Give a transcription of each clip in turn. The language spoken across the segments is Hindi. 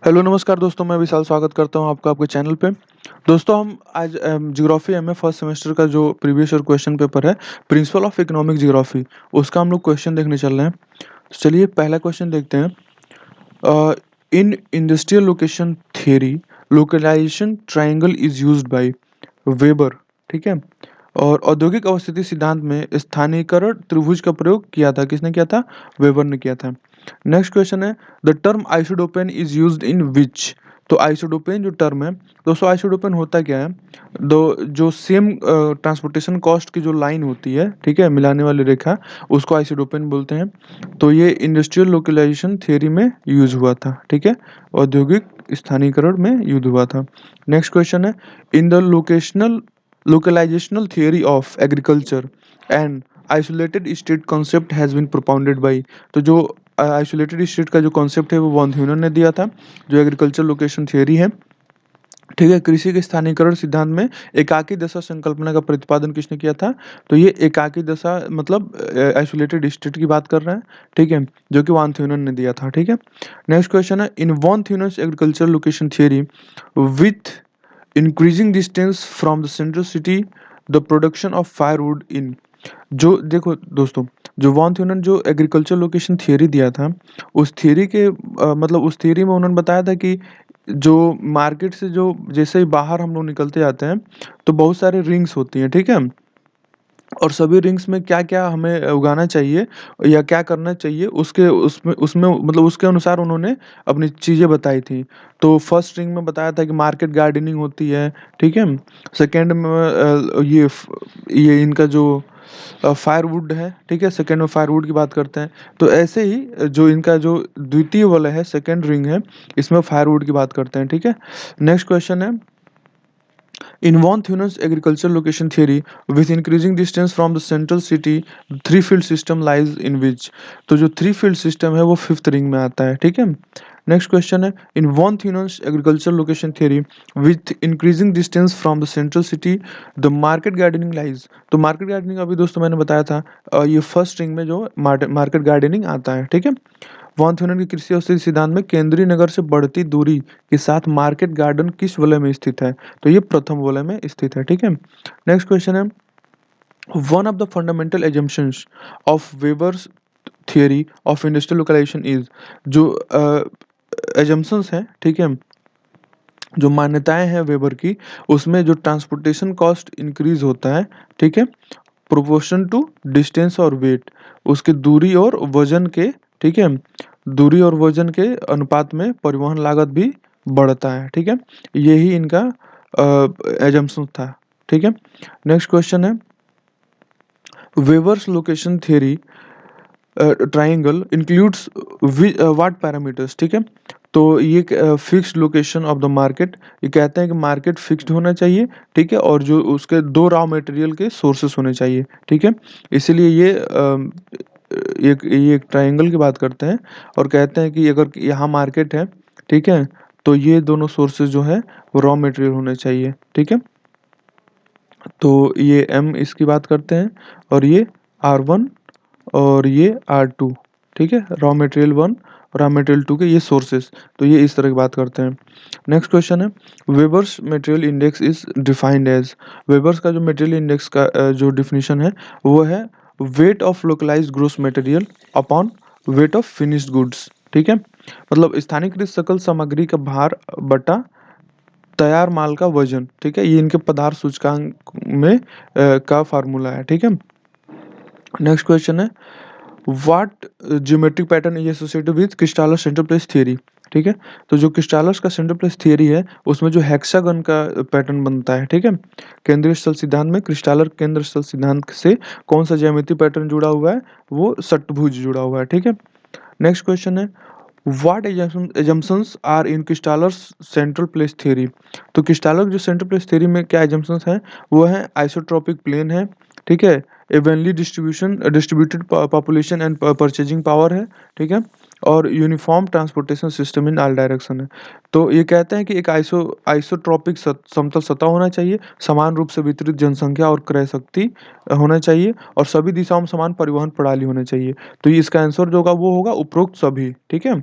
हेलो नमस्कार दोस्तों, मैं विशाल स्वागत करता हूँ आपका आपके चैनल पे। दोस्तों हम आज ज्योग्राफी एमए फर्स्ट सेमेस्टर का जो प्रीवियस ईयर क्वेश्चन पेपर है, प्रिंसिपल ऑफ इकोनॉमिक ज्योग्राफी, उसका हम लोग क्वेश्चन देखने चल रहे हैं। तो चलिए पहला क्वेश्चन देखते हैं। In industrial location theory, localisation triangle is used by Weber, ठीक है। और औद्योगिक अवस्थिति सिद्धांत में स्थानीयकरण त्रिभुज का प्रयोग किया था, किसने किया था? वेबर ने किया था। नेक्स्ट क्वेश्चन है, the term isodapane is used in which. तो आइसोडोपेन जो टर्म है, दोस्तों आइसोडोपेन होता क्या है? दो जो सेम ट्रांसपोर्टेशन कॉस्ट की जो लाइन होती है, ठीक है, मिलाने वाली रेखा, उसको आइसोडोपेन बोलते हैं। तो ये इंडस्ट्रियल लोकलाइजेशन थियरी में यूज हुआ था, ठीक है, औद्योगिक स्थानीयकरण में यूज हुआ था। नेक्स्ट क्वेश्चन है, in the localizational theory of agriculture and isolated state concept has been propounded by। तो जो आइसोलेटेड स्टेट का जो कॉन्सेप्ट है वो वॉन ह्यूनन ने दिया था, जो एग्रीकल्चर लोकेशन थियरी है, ठीक है। कृषि के स्थानीयकरण सिद्धांत में एकाकी दशा संकल्पना का प्रतिपादन किसने किया था? तो ये एकाकी दशा मतलब आइसोलेटेड स्टेट की बात कर रहे हैं, ठीक है, जो कि वॉन ह्यूनन ने दिया था, ठीक है। नेक्स्ट क्वेश्चन है, in von Thunen's agriculture location theory with increasing distance from the central city the production of firewood in। जो देखो दोस्तों, जो वॉन थ्यूनन जो एग्रीकल्चर लोकेशन थियरी दिया था, उस थियरी के मतलब उस थियरी में उन्होंने बताया था कि जो मार्केट से जो जैसे ही बाहर हम लोग निकलते जाते हैं तो बहुत सारे रिंग्स होती हैं, ठीक है। और सभी रिंग्स में क्या क्या हमें उगाना चाहिए या क्या करना चाहिए, उसके उसमें उसमें मतलब उसके अनुसार उन्होंने अपनी चीज़ें बताई थी। तो फर्स्ट रिंग में बताया था कि मार्केट गार्डनिंग होती है, ठीक है। सेकेंड में ये इनका जो फायरवुड है, ठीक है, सेकेंड में फायरवुड की बात करते हैं। तो ऐसे ही जो इनका जो द्वितीय वाला है, सेकेंड रिंग है, इसमें फायरवुड की बात करते हैं, ठीक है। नेक्स्ट क्वेश्चन है, in von Thunen's agricultural location theory, with increasing distance from the central city, the three field system lies in which। तो जो थ्री फील्ड सिस्टम है वो फिफ्थ रिंग में आता है, ठीक है। नेक्स्ट क्वेश्चन है, in von Thunen's agriculture location theory with increasing distance from the central city the market gardening lies. तो मार्केट गार्डनिंग अभी दोस्तों मैंने बताया था, ये फर्स्ट रिंग में जो मार्केट गार्डनिंग आता है, ठीक है। वॉन थ्यूनन के कृषि औषधि सिद्धांत में केंद्रीय नगर से बढ़ती दूरी के साथ मार्केट गार्डन किस वलय में स्थित है? तो ये प्रथम वलय में स्थित है, ठीक है। नेक्स्ट क्वेश्चन है, one of the fundamental assumptions of Weber's theory of industrial localisation is. जो एजम्पशंस हैं, ठीक है, जो मान्यताएं हैं वेबर की, उसमें जो ट्रांसपोर्टेशन कॉस्ट इंक्रीज होता है, ठीक है, प्रोपोर्शन टू डिस्टेंस और वेट, उसके दूरी और वजन के, ठीक है, दूरी और वजन के अनुपात में परिवहन लागत भी बढ़ता है, ठीक है। यही इनका एजम्पशन था, ठीक है। नेक्स्ट क्वेश्चन है, weavers location theory triangle includes what parameters, ठीक है। तो ये fixed location of the market, ये कहते हैं कि मार्केट फिक्स्ड होना चाहिए, ठीक है, और जो उसके दो रॉ मटेरियल के सोर्सेस होने चाहिए, ठीक है। इसीलिए ये एक ट्रायंगल की बात करते हैं और कहते हैं कि अगर यहाँ मार्केट है, ठीक है, तो ये दोनों सोर्सेज जो है वो रॉ मटेरियल होने चाहिए, ठीक है। तो ये एम इसकी बात करते हैं, और ये R1 और ये R2, ठीक है, raw material one, raw material two के ये सोर्सेस। तो ये इस तरह की बात करते हैं। नेक्स्ट क्वेश्चन है, Weber's material index is defined as. Weber's का जो मटेरियल इंडेक्स का जो डिफिनीशन है वो है weight of localised gross material upon weight of finished goods, ठीक है। मतलब स्थानीयकृत सकल सामग्री का भार बटा तैयार माल का वजन, ठीक है, ये इनके पदार्थ सूचकांक में का फार्मूला है, ठीक है। नेक्स्ट क्वेश्चन है, what geometric pattern is associated with Christaller's central place theory, ठीक है। तो जो क्रिस्टालस का सेंटर प्लेस थियरी है उसमें जो हेक्सागन का पैटर्न बनता है, ठीक है। केंद्रीय स्थल सिद्धांत में क्रिस्टालर केंद्र स्थल सिद्धांत से कौन सा ज्यामितीय पैटर्न जुड़ा हुआ है? वो षट्भुज जुड़ा हुआ है, ठीक है। नेक्स्ट क्वेश्चन है, what assumptions are in Christaller's central place theory. तो क्रिस्टालर जो सेंट्रल प्लेस थ्योरी में क्या एजम्पशंस हैं? वो है आइसोट्रोपिक प्लेन है, ठीक है, evenly distributed population and purchasing power है, ठीक है, और uniform transportation system in all direction है। तो ये कहते हैं कि एक आइसोट्रोपिक समतल सतह होना चाहिए, समान रूप से वितरित जनसंख्या और क्रय शक्ति होना चाहिए, और सभी दिशाओं में समान परिवहन प्रणाली होनी चाहिए। तो ये इसका आंसर जो होगा वो होगा उपरोक्त सभी, ठीक है,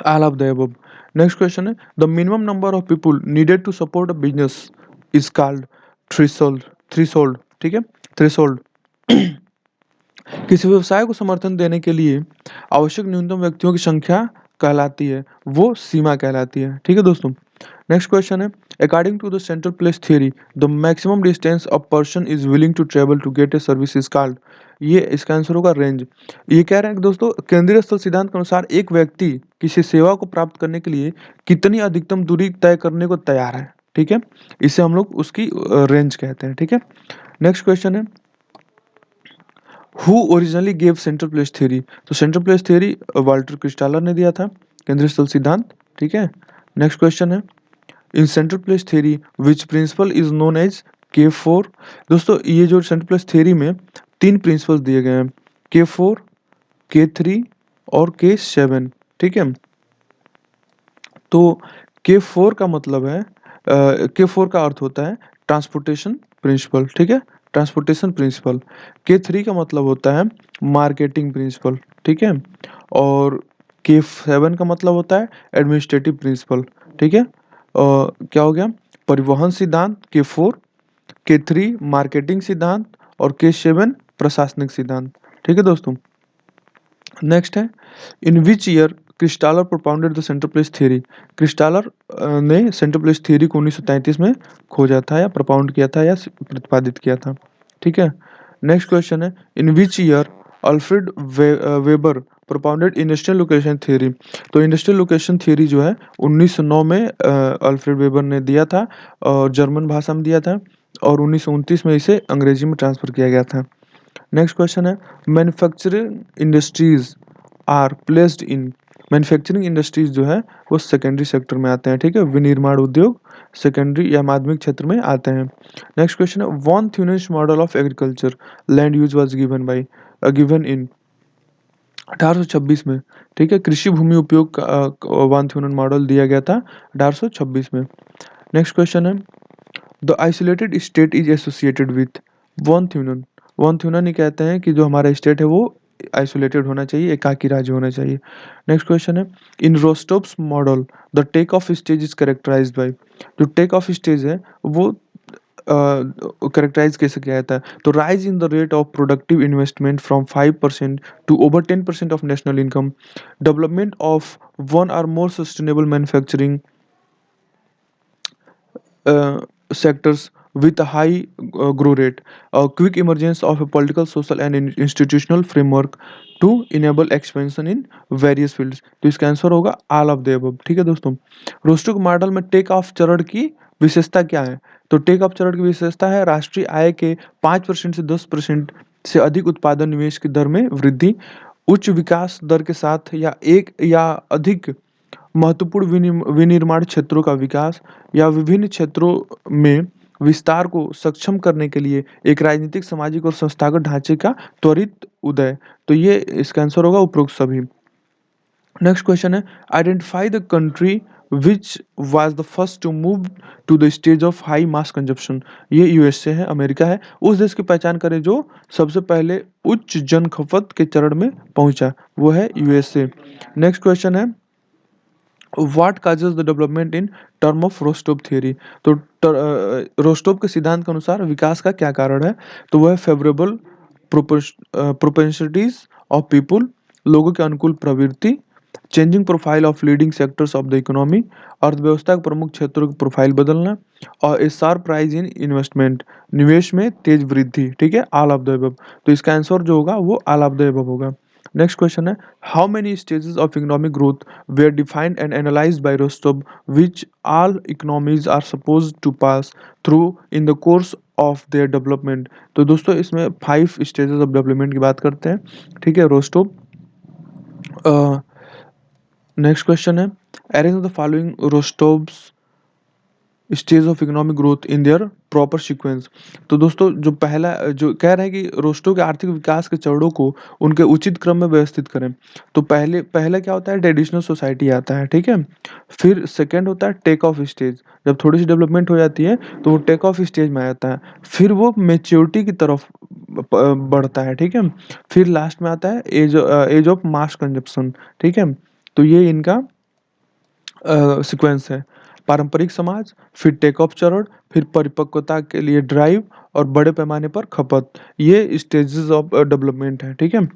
all of the above. Next question है, the minimum number of people needed to support a business is called threshold. Threshold, ठीक है, थ्रेशोल्ड। किसी व्यवसाय को समर्थन देने के लिए आवश्यक न्यूनतम व्यक्तियों की संख्या कहलाती है, वो सीमा कहलाती है, ठीक है दोस्तों। नेक्स्ट क्वेश्चन है, according to the central place theory the maximum distance a person is willing to travel to get a service is called. ये इसका आंसर होगा रेंज। ये कह रहे हैं कि दोस्तों केंद्रीय स्थल सिद्धांत के अनुसार एक व्यक्ति किसी सेवा को प्राप्त करने के लिए कितनी अधिकतम दूरी तय करने को तैयार है, ठीक है, इसे हम लोग उसकी रेंज कहते हैं, ठीक है। नेक्स्ट क्वेश्चन है, who originally gave central place theory. तो सेंट्रल प्लेस थ्योरी वाल्टर क्रिस्टालर ने दिया था, केंद्रीय स्थल सिद्धांत, ठीक है। नेक्स्ट क्वेश्चन है, in central place theory which principle is known as K4। दोस्तों ये जो सेंट्रल प्लेस थ्योरी में तीन प्रिंसिपल्स दिए गए हैं, K4, K3 और K7, ठीक है। तो K4 का मतलब है, K4 का अर्थ होता है ट्रांसपोर्टेशन प्रिंसिपल, ठीक है, ट्रांसपोर्टेशन प्रिंसिपल। K3 का मतलब होता है मार्केटिंग प्रिंसिपल, ठीक है। और K7 का मतलब होता है एडमिनिस्ट्रेटिव प्रिंसिपल, ठीक है। क्या हो गया, परिवहन सिद्धांत K4, K3 मार्केटिंग सिद्धांत और K7 प्रशासनिक सिद्धांत, ठीक है दोस्तों। नेक्स्ट है, in which year Christaller propounded the central place theory. Christaller ने सेंट्रल प्लेस थ्योरी को 1933 में खोजा था या प्रोपाउंड किया था या प्रतिपादित किया था, ठीक है। नेक्स्ट क्वेश्चन है, in which year Alfred Weber propounded industrial location theory. तो इंडस्ट्रियल लोकेशन थ्योरी जो है 1909 में अल्फ्रेड वेबर ने दिया था और जर्मन भाषा में दिया था, और 1929 में इसे अंग्रेजी में ट्रांसफर किया गया था। नेक्स्ट क्वेश्चन है, manufacturing industries are placed in. Manufacturing industries जो है वो सेकेंडरी सेक्टर में आते हैं, ठीक है, विनिर्माण उद्योग सेकेंडरी या माध्यमिक क्षेत्र में आते हैं। नेक्स्ट क्वेश्चन है, von Thunen's model of agriculture land use was given in 1826 में, ठीक है, कृषि भूमि उपयोग का वॉन थ्यूनेन मॉडल दिया गया था 1826 में। नेक्स्ट क्वेश्चन है, the isolated state is associated with von Thunen. Von Thunen ही कहते हैं कि जो हमारा स्टेट है वो आइसोलेटेड होना चाहिए, एकाकी राज्य होना चाहिए। नेक्स्ट क्वेश्चन है, in Rostow's model the take off stage is characterised by. जो टेक ऑफ स्टेज है वो करेक्टराइज कैसे किया जाता है, तो rise in the rate of productive investment from 5% to over 10% of national income, development of one or more sustainable manufacturing sectors with a high growth rate, a quick emergence of a political, social and institutional framework to enable expansion in various fields। तो इसका आंसर होगा ऑल ऑफ द अबव, ठीक है दोस्तों। रोस्टोक मॉडल में टेक ऑफ चरण की विशेषता क्या है, तो टेक ऑफ चरण की विशेषता है राष्ट्रीय आय के 5% से 10% से अधिक उत्पादन निवेश की दर में वृद्धि, उच्च विकास दर के साथ या एक या अधिक महत्वपूर्ण विनिर्माण क्षेत्रों का विकास या विभिन्न क्षेत्रों में विस्तार को सक्षम करने के लिए एक राजनीतिक, सामाजिक और संस्थागत ढांचे का त्वरित उदय। तो ये इसका आंसर होगा उपरोक्त सभी। नेक्स्ट क्वेश्चन है, identify the country which was the first to move to the stage of high mass consumption. ये यूएसए है, अमेरिका है। उस देश की पहचान करें जो सबसे पहले उच्च जन खपत के चरण में पहुंचा, वो है यूएसए। नेक्स्ट क्वेश्चन है, what causes the development in term of Rostow theory. तो रोस्टोव के सिद्धांत के अनुसार विकास का क्या कारण है, तो वह है फेवरेबल प्रोपेंसिटीज ऑफ पीपुल, लोगों के अनुकूल प्रवृत्ति, changing profile of leading sectors of the economy, अर्थव्यवस्था के प्रमुख क्षेत्रों की प्रोफाइल बदलना, और ए शार्प राइज इन इन्वेस्टमेंट, निवेश में तेज वृद्धि, ठीक है, ऑल ऑफ द अबव। तो इसका आंसर जो होगा वो ऑल ऑफ द अबव होगा। नेक्स्ट क्वेश्चन है, how many stages of economic growth were defined and analyzed by Rostov, which all economies are supposed to pass through in the course of their development। तो दोस्तों इसमें 5 स्टेजेस ऑफ डेवलपमेंट की बात करते हैं, ठीक है, रोस्टोव। नेक्स्ट क्वेश्चन है, arrange the following Rostow's stage of economic growth in their proper sequence. तो दोस्तों जो पहला जो कह रहे हैं कि रोस्टो के आर्थिक विकास के चरणों को उनके उचित क्रम में व्यवस्थित करें। तो पहले क्या होता है, ट्रेडिशनल सोसाइटी आता है, ठीक है। फिर सेकंड होता है टेक ऑफ स्टेज, जब थोड़ी सी डेवलपमेंट हो जाती है तो वो टेक ऑफ स्टेज में आ जाता है। फिर वो मेच्योरिटी की तरफ बढ़ता है, ठीक है। फिर लास्ट में आता है एज ऑफ मास कंजप्शन, ठीक है। तो ये इनका सीक्वेंस है। पारंपरिक समाज, फिर टेक ऑफ चरण, फिर परिपक्वता के लिए ड्राइव और बड़े पैमाने पर खपत। ये स्टेजेस ऑफ डेवलपमेंट है, ठीक है।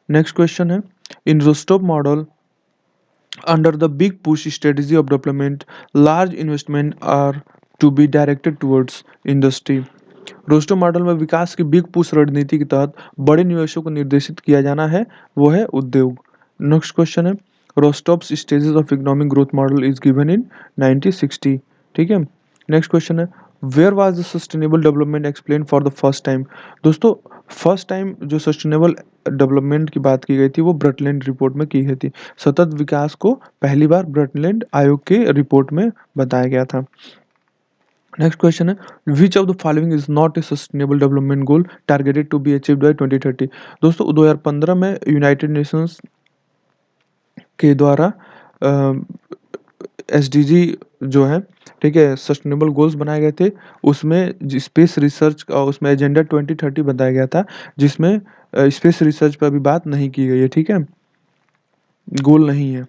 नेक्स्ट क्वेश्चन है, in Rostow model under the big push strategy of development, large investment are to be directed towards industry. Rostow model में विकास की बिग पुश रणनीति के तहत बड़े निवेशों को निर्देशित किया जाना है, वो है उद्योग। नेक्स्ट क्वेश्चन है, Rostow's stages of economic growth model is given in 1960, ठीक है। नेक्स्ट क्वेश्चन है, where was the sustainable development explain for the first time. दोस्तों, फर्स्ट टाइम जो सस्टेनेबल डेवलपमेंट की बात की गई थी वो ब्रटलैंड रिपोर्ट में की गई थी। सतत विकास को पहली बार ब्रटलैंड आयोग के रिपोर्ट में बताया गया था। नेक्स्ट क्वेश्चन है, which of the following is not a sustainable development goal targeted to be achieved by 2030। दोस्तों 2015 में यूनाइटेड नेशंस के द्वारा एसडीजी जो है, ठीक है, सस्टेनेबल गोल्स बनाए गए थे। उसमें स्पेस रिसर्च का, उसमें एजेंडा 2030 बताया गया था, जिसमें स्पेस रिसर्च पर अभी बात नहीं की गई है, ठीक है, गोल नहीं है।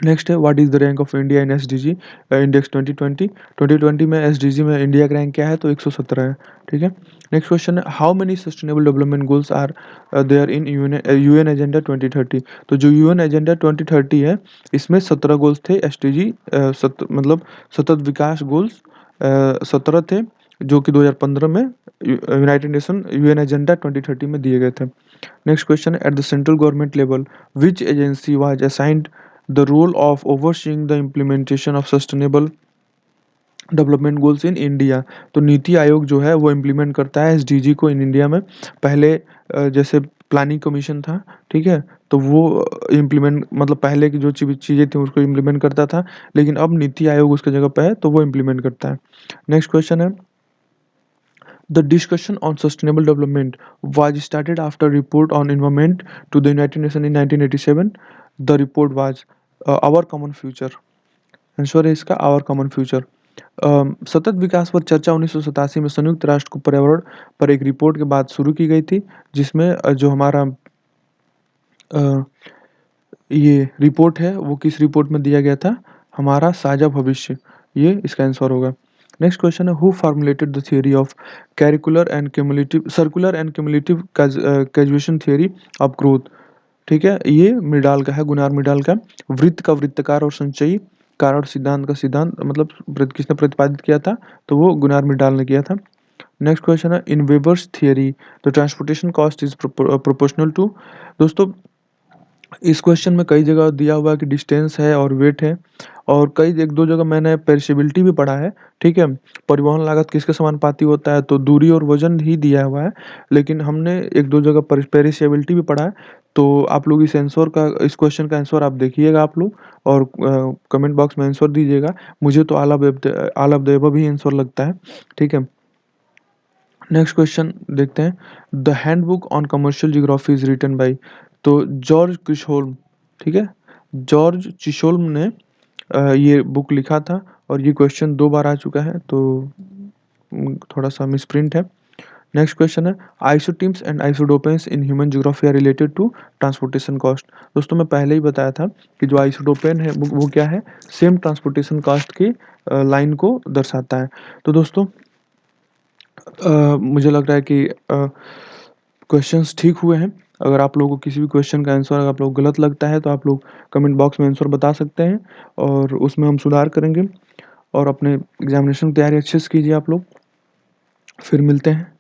नेक्स्ट है, what is the rank of India in SDG index 2020। 2020 में एसडीजी में इंडिया का रैंक क्या है, तो 117 है, ठीक है। नेक्स्ट क्वेश्चन है, how many sustainable development goals are there in UN agenda 2030। तो जो यूएन एजेंडा 2030 है, इसमें 17 गोल्स थे। एसडीजी मतलब सतत विकास गोल्स 17 थे, जो कि 2015 में यूनाइटेड नेशन यूएन एजेंडा 2030 में दिए गए थे। नेक्स्ट क्वेश्चन है, at the central government level which agency was assigned the role of overseeing the implementation of sustainable development goals in India. तो नीति आयोग जो है वो इम्प्लीमेंट करता है एसडीजी को इन इंडिया में। पहले जैसे प्लानिंग कमीशन था, ठीक है, तो वो इम्प्लीमेंट मतलब पहले की जो चीज़ें थी उसको इम्प्लीमेंट करता था, लेकिन अब नीति आयोग उसके जगह पे है तो वो इम्प्लीमेंट करता है। नेक्स्ट क्वेश्चन है, the discussion on sustainable development was started after report on environment to the United Nations in 1987. The report was our common future. Answer है इसका आवर कॉमन फ्यूचर। सतत विकास पर चर्चा 1987 में संयुक्त राष्ट्र को पर्यावरण पर एक रिपोर्ट के बाद शुरू की गई थी, जिसमें जो हमारा ये रिपोर्ट है वो किस रिपोर्ट में दिया गया था, हमारा साझा भविष्य, ये इसका आंसर होगा। नेक्स्ट क्वेश्चन है, who formulated the theory of circular and cumulative circular and cumulative causation theory of growth. ठीक है, ये मिडाल का है, गुनार मिडाल का। वृत्त का वृत्तकार और संचयी कारण सिद्धांत का सिद्धांत मतलब किसने प्रतिपादित किया था, तो वो गुनार मिडाल ने किया था। नेक्स्ट क्वेश्चन है, in Weber's theory the transportation cost is proportional to. दोस्तों इस क्वेश्चन में कई जगह दिया हुआ है कि डिस्टेंस है और वेट है, और कई एक दो जगह मैंने पेरिशेबिलिटी भी पढ़ा है, ठीक है। परिवहन लागत किसके समानुपाती होता है, तो दूरी और वजन ही दिया हुआ है, लेकिन हमने एक दो जगह पेरिशेबिलिटी भी पढ़ा है। तो आप लोग इस क्वेश्चन का आंसर आप देखिएगा आप लोग, और कमेंट बॉक्स में आंसर दीजिएगा। मुझे तो ऑल ऑफ द अबव ही आंसर लगता है, ठीक है। नेक्स्ट क्वेश्चन देखते हैं, the handbook on commercial geography is written by. तो जॉर्ज क्रिशहोल्म, ठीक है, जॉर्ज चिशोल्म ने ये बुक लिखा था, और ये क्वेश्चन 2 बार आ चुका है, तो थोड़ा सा मिसप्रिंट है। नेक्स्ट क्वेश्चन है, isotims and isodapanes in human geography are related to transportation cost. दोस्तों मैं पहले ही बताया था कि जो आइसोडोपेन है वो क्या है, सेम ट्रांसपोर्टेशन कॉस्ट की लाइन को दर्शाता है। तो दोस्तों मुझे लग रहा है कि क्वेश्चंस ठीक हुए हैं। अगर आप लोगों को किसी भी क्वेश्चन का आंसर अगर आप लोग गलत लगता है तो आप लोग कमेंट बॉक्स में आंसर बता सकते हैं, और उसमें हम सुधार करेंगे। और अपने एग्जामिनेशन की तैयारी अच्छे से कीजिए आप लोग। फिर मिलते हैं।